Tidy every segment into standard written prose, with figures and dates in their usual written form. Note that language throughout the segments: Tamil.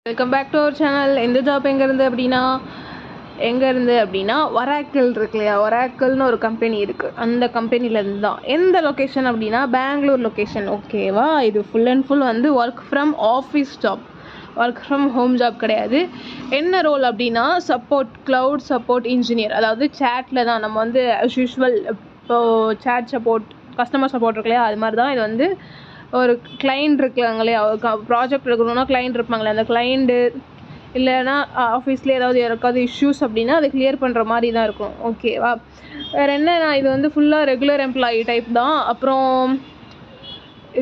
Welcome back to our channel. எந்த ஜாப் எங்கேருந்து அப்படின்னா ஒராக்கிள் இருக்கு இல்லையா, ஒராக்கிள்னு ஒரு கம்பெனி இருக்குது. அந்த கம்பெனிலேருந்து தான். எந்த லொக்கேஷன் அப்படின்னா பெங்களூர் லொக்கேஷன். ஓகேவா, இது ஃபுல் அண்ட் ஃபுல் வந்து work from office job, work from home job கிடையாது. என்ன ரோல் அப்படின்னா க்ளவுட் சப்போர்ட் இன்ஜினியர். அதாவது சேட்டில் தான் நம்ம வந்து அஸ் யூஷுவல் இப்போது சேட் சப்போர்ட், கஸ்டமர் சப்போர்ட் இருக்கு இல்லையா, அது மாதிரி தான் இது வந்து. ஒரு கிளைண்ட் இருக்காங்களே, ப்ராஜெக்ட் இருக்கணும்னா கிளைண்ட் இருப்பாங்களே, அந்த கிளைண்ட்டு இல்லைன்னா ஆஃபீஸ்லேயே யாருக்காவது இஷ்யூஸ் அப்படின்னா அதை கிளியர் பண்ணுற மாதிரி தான் இருக்கும். ஓகேவா, வேறு என்ன, நான் இது வந்து ஃபுல்லாக ரெகுலர் எம்ப்ளாயி டைப் தான். அப்புறம்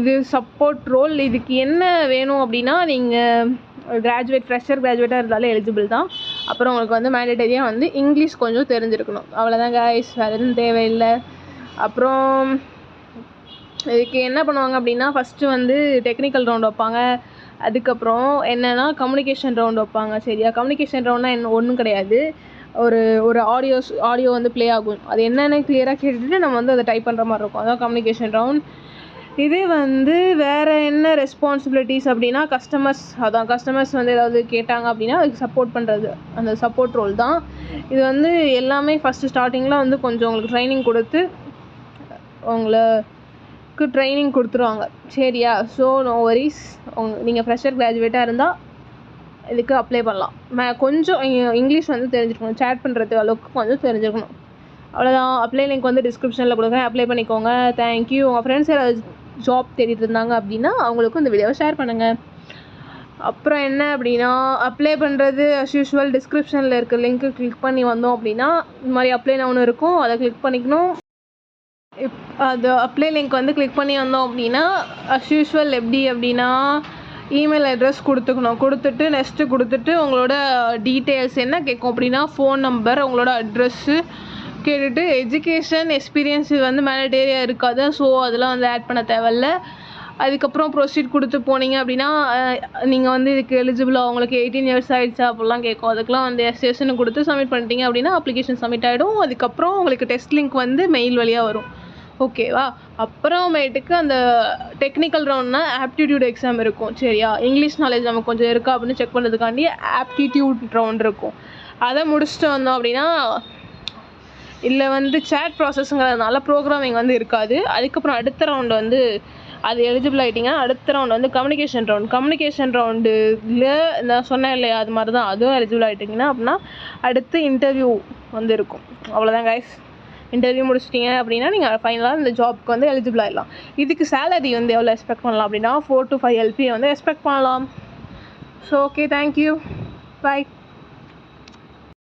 இது சப்போர்ட் ரோல். இதுக்கு என்ன வேணும் அப்படின்னா நீங்கள் ஃப்ரெஷர் கிராஜுவேட்டாக இருந்தாலே எலிஜிபிள் தான். அப்புறம் உங்களுக்கு வந்து மேண்டேட்டரியாக வந்து இங்கிலீஷ் கொஞ்சம் தெரிஞ்சிருக்கணும். அவ்வளோதான் கைஸ், வேறு எதுவும் தேவையில்லை. அப்புறம் இதுக்கு என்ன பண்ணுவாங்க அப்படின்னா ஃபஸ்ட்டு வந்து டெக்னிக்கல் ரவுண்ட் வைப்பாங்க. அதுக்கப்புறம் என்னென்னா கம்யூனிகேஷன் ரவுண்ட் வைப்பாங்க. சரியா, கம்யூனிகேஷன் ரவுண்ட்னா என்ன, ஒன்றும் கிடையாது. ஒரு ஆடியோ வந்து ப்ளே ஆகும். அது என்னென்னு கிளியராக கேட்டுட்டு நம்ம வந்து அதை டைப் பண்ணுற மாதிரி இருக்கும். அதான் கம்யூனிகேஷன் ரவுண்ட். இதே வந்து வேறு என்ன ரெஸ்பான்சிபிலிட்டிஸ் அப்படின்னா கஸ்டமர்ஸ் வந்து ஏதாவது கேட்டாங்க அப்படின்னா அதுக்கு சப்போர்ட் பண்ணுறது, அந்த சப்போர்ட் ரோல் தான். இது வந்து எல்லாமே ஃபஸ்ட்டு ஸ்டார்டிங்கில் வந்து கொஞ்சம் உங்களுக்கு ட்ரைனிங் கொடுத்துருவாங்க. சரியா, ஸோ நோ வரிஸ். நீங்கள் ஃப்ரெஷர் கிராஜுவேட்டாக இருந்தால் இதுக்கு அப்ளை பண்ணலாம். கொஞ்சம் இங்கிலீஷ் வந்து தெரிஞ்சிருக்கணும், சேட் பண்ணுறது அளவுக்கு கொஞ்சம் தெரிஞ்சிருக்கணும். அவ்வளோதான். அப்ளை லிங்க் வந்து டிஸ்கிரிப்ஷனில் கொடுக்குறேன், அப்ளை பண்ணிக்கோங்க. தேங்க்யூ. உங்கள் ஃப்ரெண்ட்ஸ் யாராவது ஜாப் தேடிட்டு இருந்தாங்க அப்படின்னா அவங்களுக்கும் இந்த வீடியோவை ஷேர் பண்ணுங்கள். அப்புறம் என்ன அப்படின்னா அப்ளை பண்ணுறது அஸ் யூஷுவல் டிஸ்கிரிப்ஷனில் இருக்க லிங்க்கு கிளிக் பண்ணி வந்தோம் அப்படின்னா இந்த மாதிரி அப்ளை ஒன்று இருக்கும், அதை கிளிக் பண்ணிக்கணும். அது அப்ளை லிங்க் வந்து கிளிக் பண்ணி வந்தோம் அப்படின்னா அஸ் யூஷுவல் எப்படி அப்படின்னா இமெயில் அட்ரஸ் கொடுத்துட்டு நெக்ஸ்ட்டு கொடுத்துட்டு உங்களோட டீட்டெயில்ஸ் என்ன கேட்கும் அப்படின்னா ஃபோன் நம்பர், உங்களோட அட்ரெஸ்ஸு கேட்டுட்டு எஜுகேஷன் எக்ஸ்பீரியன்ஸ் இது வந்து மேண்டேட்டரியாக இருக்காது. ஸோ அதெல்லாம் வந்து ஆட் பண்ண தேவையில்ல. அதுக்கப்புறம் ப்ரொசீட் கொடுத்து போனீங்க அப்படின்னா நீங்கள் வந்து இதுக்கு எலிஜிபிளாக உங்களுக்கு 18 இயர்ஸ் ஆகிடுச்சா அப்படிலாம் கேட்கும். அதுக்கெலாம் வந்து எஸ்எஸ்ன்னு கொடுத்து சப்மிட் பண்ணிட்டீங்க அப்படின்னா அப்ளிகேஷன் சப்மிட் ஆகிடும். அதுக்கப்புறம் உங்களுக்கு டெஸ்ட் லிங்க் வந்து மெயில் வழியாக வரும். ஓகேவா, அப்புறமேட்டுக்கு அந்த டெக்னிக்கல் ரவுண்ட்னா ஆப்டிடியூட் எக்ஸாம் இருக்கும். சரியா, இங்கிலீஷ் நாலேஜ் நமக்கு கொஞ்சம் இருக்கா அப்படின்னு செக் பண்ணுறதுக்காண்டி ஆப்டிடியூட் ரவுண்ட் இருக்கும். அதை முடிச்சுட்டு வந்தோம் அப்படின்னா இல்லை வந்து சேட் ப்ராசஸ்ங்கிறதுனால ப்ரோக்ராமிங் வந்து இருக்காது. அதுக்கப்புறம் அடுத்த ரவுண்டு வந்து அது எலிஜிபிள் ஆகிட்டிங்கன்னா அடுத்த ரவுண்டு வந்து கம்யூனிகேஷன் ரவுண்டில் நான் சொன்னேன் இல்லையா, அது மாதிரி தான் அதுவும் எலிஜிபிள் ஆகிட்டிங்கன்னா அப்படின்னா அடுத்து இன்டர்வியூ வந்து இருக்கும். அவ்வளோதான் கைஸ். இன்டர்வியூ முடிச்சிட்டிங்க அப்படின்னா நீங்கள் ஃபைனலாக இந்த ஜாப்க்கு வந்து எலிஜிபிள் ஆகிடலாம். இதுக்கு சேலரி வந்து எவ்வளோ எக்ஸ்பெக்ட் பண்ணலாம் அப்படின்னா 4 to 5 LP வந்து எக்ஸ்பெக்ட் பண்ணலாம். ஸோ ஓகே, தேங்க்யூ, பாய்.